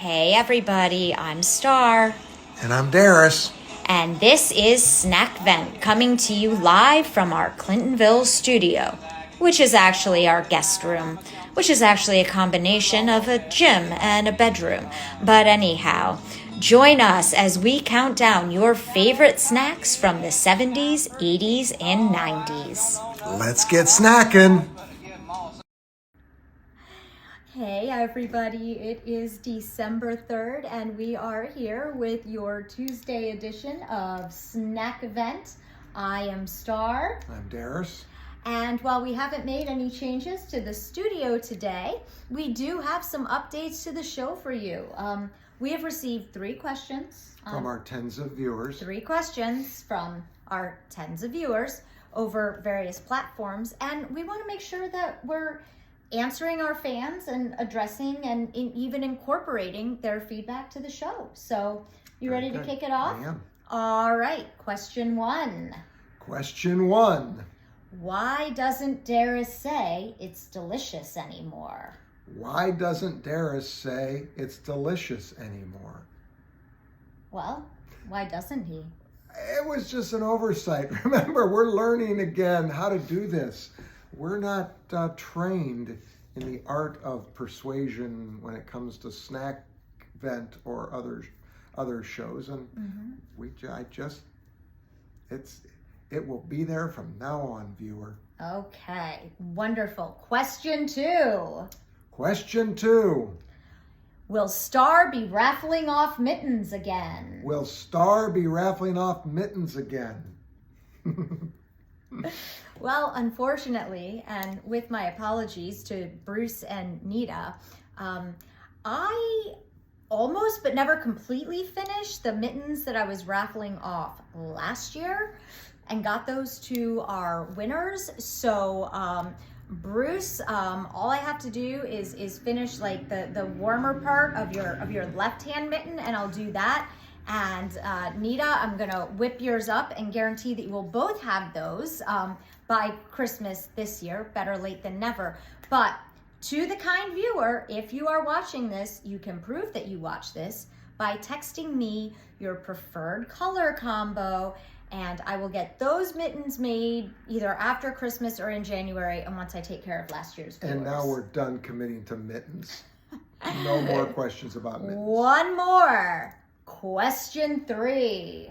Hey everybody, I'm Star. And I'm Darris. And this is Snack Vent, coming to you live from our Clintonville studio, which is actually our guest room, which is actually a combination of a gym and a bedroom. But anyhow, join us as we count down your favorite snacks from the 70s, 80s, and 90s. Let's get snacking. Hey everybody, it is December 3rd and we are here with your Tuesday edition of Snack Event. I am Star. I'm Darris. And while we haven't made any changes to the studio today, we do have some updates to the show for you. We have received 3 questions. From our tens of viewers. 3 questions from our tens of viewers over various platforms. And we want to make sure that we're answering our fans and addressing and even incorporating their feedback to the show. So, you ready to kick it off? I am. All right, question 1. Question 1. Why doesn't Darris say it's delicious anymore? Why doesn't Darris say it's delicious anymore? Well, why doesn't he? It was just an oversight. Remember, we're learning again how to do this. We're not trained in the art of persuasion when it comes to Snack Vent or other shows, and it will be there from now on, viewer. Okay, wonderful. Question 2. Question 2. Will Star be raffling off mittens again? Will Star be raffling off mittens again? Well, unfortunately, and with my apologies to Bruce and Nita, I almost but never completely finished the mittens that I was raffling off last year and got those to our winners. So Bruce, all I have to do is finish like the warmer part of your left hand mitten, and I'll do that. And Nita, I'm gonna whip yours up and guarantee that you will both have those by Christmas this year. Better late than never. But to the kind viewer, if you are watching this, you can prove that you watch this by texting me your preferred color combo, and I will get those mittens made either after Christmas or in January, and once I take care of last year's viewers. And now we're done committing to mittens. No more questions about mittens. One more. Question 3.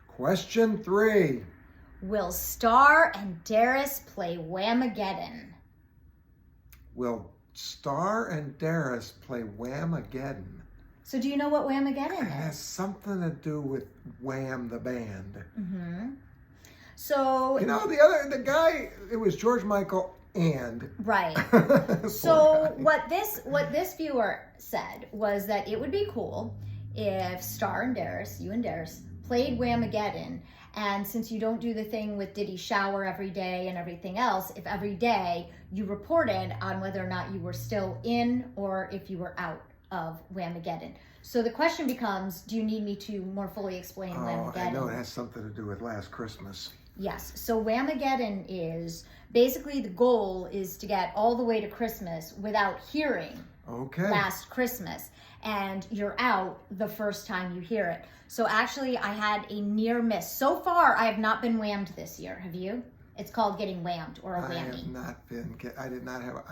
Question 3. Will Star and Darris play Whamageddon? Will Star and Darris play Whamageddon? So do you know what Whamageddon It has is? something to do with Wham the band. Mm-hmm. So You know, the guy, it was George Michael and right. Poor So guy. what this viewer said was that it would be cool if Star and Darris, you and Darris, played Whamageddon. And since you don't do the thing with did he shower every day and everything else, if every day you reported on whether or not you were still in or if you were out of Whamageddon. So the question becomes, do you need me to more fully explain Whamageddon? I know it has something to do with last Christmas. Yes. So Whamageddon is basically the goal is to get all the way to Christmas without hearing Last Christmas. And you're out the first time you hear it. So actually, I had a near miss. So far, I have not been whammed this year. Have you? It's called getting whammed or a whammy. I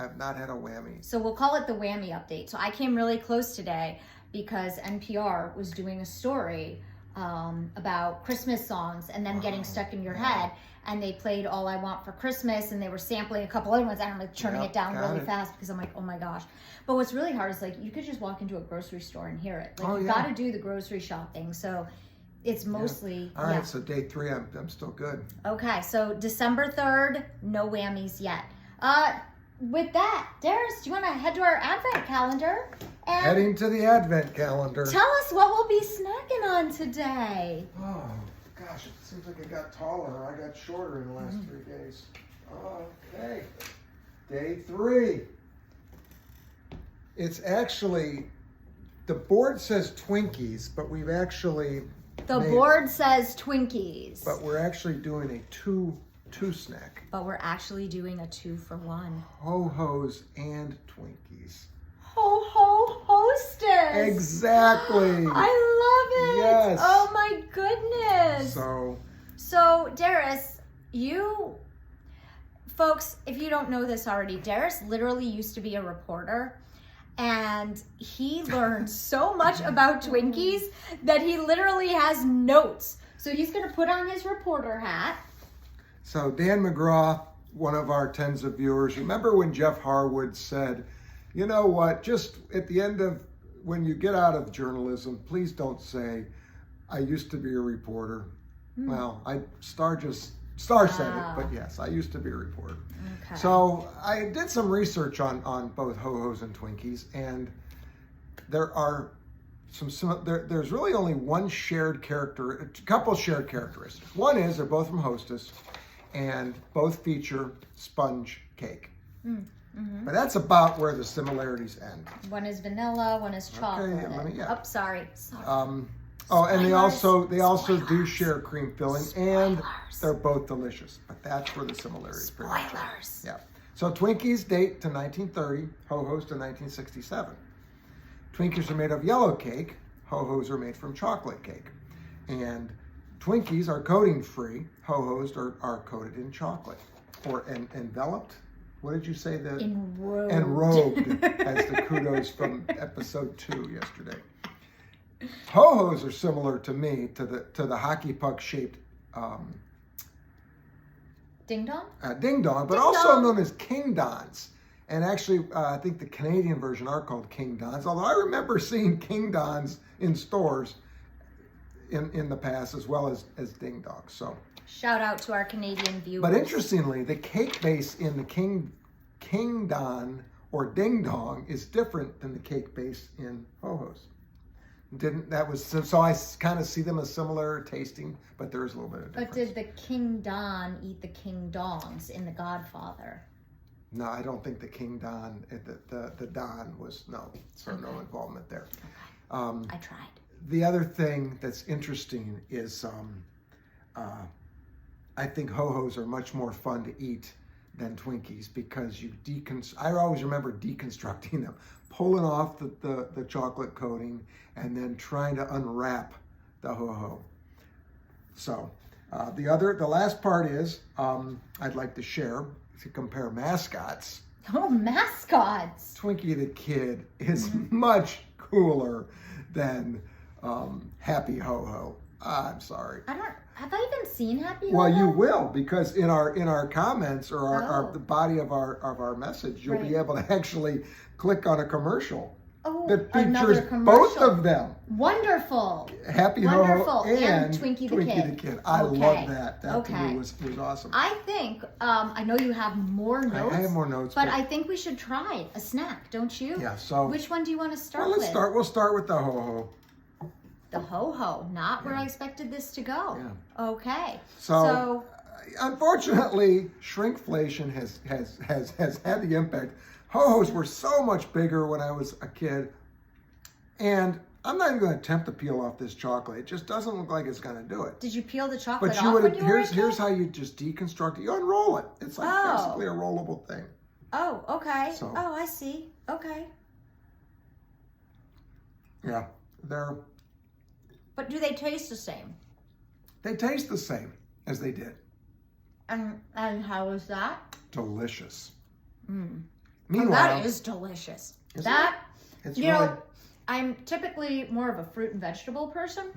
have not had a whammy. So we'll call it the whammy update. So I came really close today because NPR was doing a story about Christmas songs and them getting stuck in your head. And they played All I Want for Christmas, and they were sampling a couple other ones, and I'm like turning it down really fast because I'm like, oh my gosh. But what's really hard is like you could just walk into a grocery store and hear it. Like you got to do the grocery shopping. So it's mostly All right, so day 3, I'm still good. Okay, so December 3rd, no whammies yet. With that, Darris, do you want to head to our Advent calendar? And Heading to the Advent calendar. tell us what we'll be snacking on today. Oh, gosh, it seems like I got taller. I got shorter in the last 3 days. Okay. Day 3. It's actually, the board says Twinkies, but we've actually... The board says Twinkies. But we're actually doing a two snack. But we're actually doing a 2-for-1. Ho-Hos and Twinkies. Ho ho hostess. Exactly. I love it. Yes. Oh my goodness. So Darris, folks, if you don't know this already, Darris literally used to be a reporter, and he learned so much about Twinkies that he literally has notes. So he's going to put on his reporter hat. So Dan McGraw, one of our tens of viewers, remember when Jeff Harwood said, you know what, just at the end of, when you get out of journalism, please don't say, I used to be a reporter. Well, Star said it, but yes, I used to be a reporter. Okay. So I did some research on both Ho-Hos and Twinkies, and there are there's really only one shared a couple shared characteristics. One is they're both from Hostess, and both feature sponge cake. But that's about where the similarities end. One is vanilla, one is chocolate. Okay, Oh, sorry. And they also do share cream filling, and they're both delicious. But that's where the similarities. Spoilers. Yeah. So Twinkies date to 1930, Ho-Hos to 1967. Twinkies are made of yellow cake. Ho-Hos are made from chocolate cake. And Twinkies are coating free. Ho-Hos are coated in chocolate or enveloped. What did you say? Enrobed as the kudos from episode 2 yesterday. Ho-Hos are similar to me to the hockey puck shaped Ding dong? Ding dong, but also known as King Dons. And actually, I think the Canadian version are called King Dons, although I remember seeing King Dons in stores in the past, as well as Ding Dongs. So shout out to our Canadian viewers. But interestingly, the cake base in the King Don or Ding Dong is different than the cake base in Ho-Hos. So I kind of see them as similar tasting, but there is a little bit of difference. But did the King Don eat the King Dongs in The Godfather? No, I don't think the King Don, the Don was, no involvement there. Okay. I tried. The other thing that's interesting is I think Ho-Hos are much more fun to eat than Twinkies because I always remember deconstructing them, pulling off the chocolate coating and then trying to unwrap the Ho-Ho. So the last part is I'd like to share to compare mascots. Oh, mascots! Twinkie the Kid is much cooler than Happy Ho-Ho. I'm sorry. Have I even seen Happy Ho-Ho? Well, you will, because in our comments or the body of our message, you'll be able to actually click on a commercial that features both of them. Wonderful. Happy Ho-Ho and Twinkie the Kid. I love that. That to me was awesome. I think, I know you have more notes. I have more notes. But I think we should try a snack, don't you? Yeah, so. Which one do you want to start with? We'll start with the Ho-Ho. The Ho-Ho, not where I expected this to go. Yeah. Okay. So unfortunately, shrinkflation has had the impact. Ho-Hos were so much bigger when I was a kid, and I'm not even going to attempt to peel off this chocolate. It just doesn't look like it's going to do it. Did you peel the chocolate off when you were a kid? Here's how you just deconstruct it. You unroll it. It's like basically a rollable thing. Oh, okay. So, I see. Okay. Yeah, But do they taste the same? They taste the same as they did. And how is that? Delicious. Meanwhile, that is delicious. It's really... I'm typically more of a fruit and vegetable person.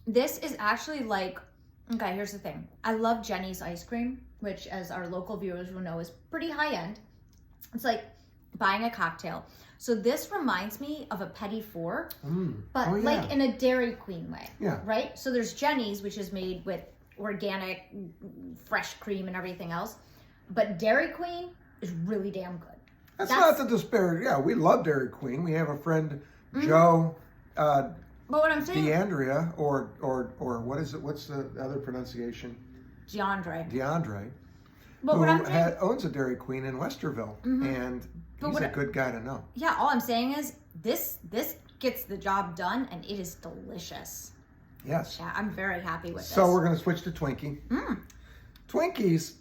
This is actually like, okay, here's the thing. I love Jenny's ice cream, which as our local viewers will know is pretty high end. It's like buying a cocktail. So this reminds me of a Petit Four, but like in a Dairy Queen way, right? So there's Jenny's, which is made with organic, fresh cream and everything else. But Dairy Queen is really damn good. That's not to disparage. Yeah, we love Dairy Queen. We have a friend, Joe, but what I'm saying, DeAndrea, or what is it? What's the other pronunciation? DeAndre. But who what I'm saying, owns a Dairy Queen in Westerville, and he's a good guy to know. Yeah, all I'm saying is this gets the job done, and it is delicious. Yes. Yeah, I'm very happy with this. So we're going to switch to Twinkie. Twinkies,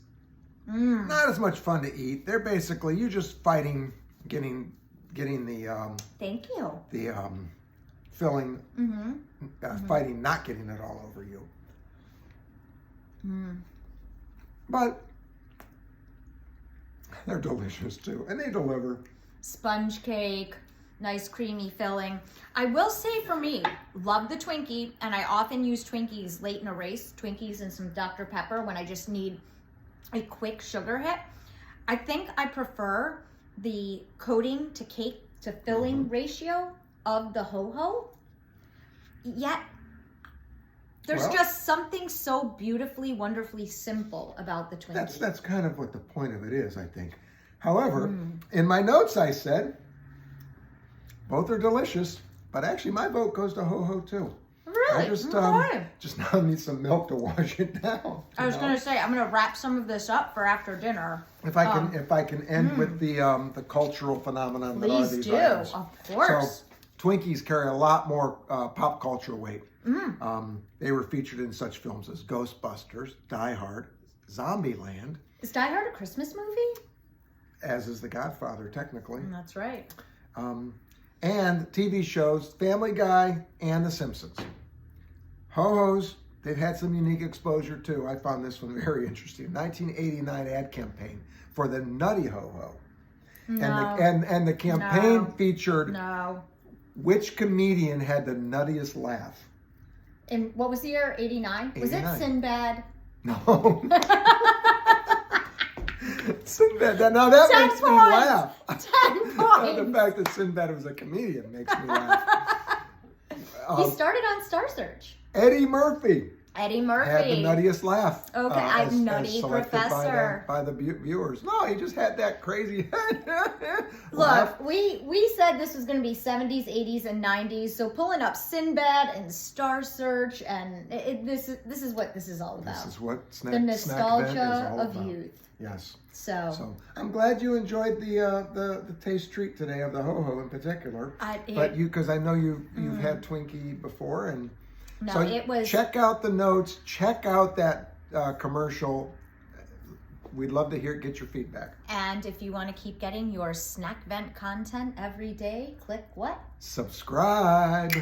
not as much fun to eat. They're basically, you're just fighting getting getting the Thank you. the filling, fighting not getting it all over you. But they're delicious too, and they deliver. Sponge cake, nice creamy filling. I will say for me, love the Twinkie, and I often use Twinkies late in a race, Twinkies and some Dr. Pepper when I just need a quick sugar hit. I think I prefer the coating to cake to filling ratio of the Ho-Ho, yet there's just something so beautifully, wonderfully simple about the Twinkie. That's kind of what the point of it is, I think. However, in my notes I said, both are delicious, but actually my vote goes to Ho-Ho too. Really? I just now need some milk to wash it down. I was going to say, I'm going to wrap some of this up for after dinner. If I can end with the cultural phenomenon that are these items. Of course. So Twinkies carry a lot more pop culture weight. They were featured in such films as Ghostbusters, Die Hard, Zombieland. Is Die Hard a Christmas movie? As is The Godfather, technically. That's right. And TV shows Family Guy and The Simpsons. Ho-Hos, they've had some unique exposure too. I found this one very interesting. 1989 ad campaign for the Nutty Ho-Ho. No. And the campaign featured which comedian had the nuttiest laugh? And what was the year? 89? Was it Sinbad? No. Sinbad. Now that 10 makes me points. laugh. 10 points. The fact that Sinbad was a comedian makes me laugh. He started on Star Search. Eddie Murphy. Eddie Murphy Had the nuttiest laugh. Okay, I'm Nutty Professor. By the viewers. No, he just had that crazy Look, we said this was going to be 70s, 80s, and 90s, so pulling up Sinbad and Star Search, and this is what this is all about. This is what the nostalgia Snack Vent is all of about. youth. Yes. So I'm glad you enjoyed the taste treat today of the Ho-Ho in particular. Because I know you've had Twinkie before, and no, it was. Check out the notes. Check out that commercial. We'd love to get your feedback. And if you want to keep getting your Snack Vent content every day, click what? Subscribe.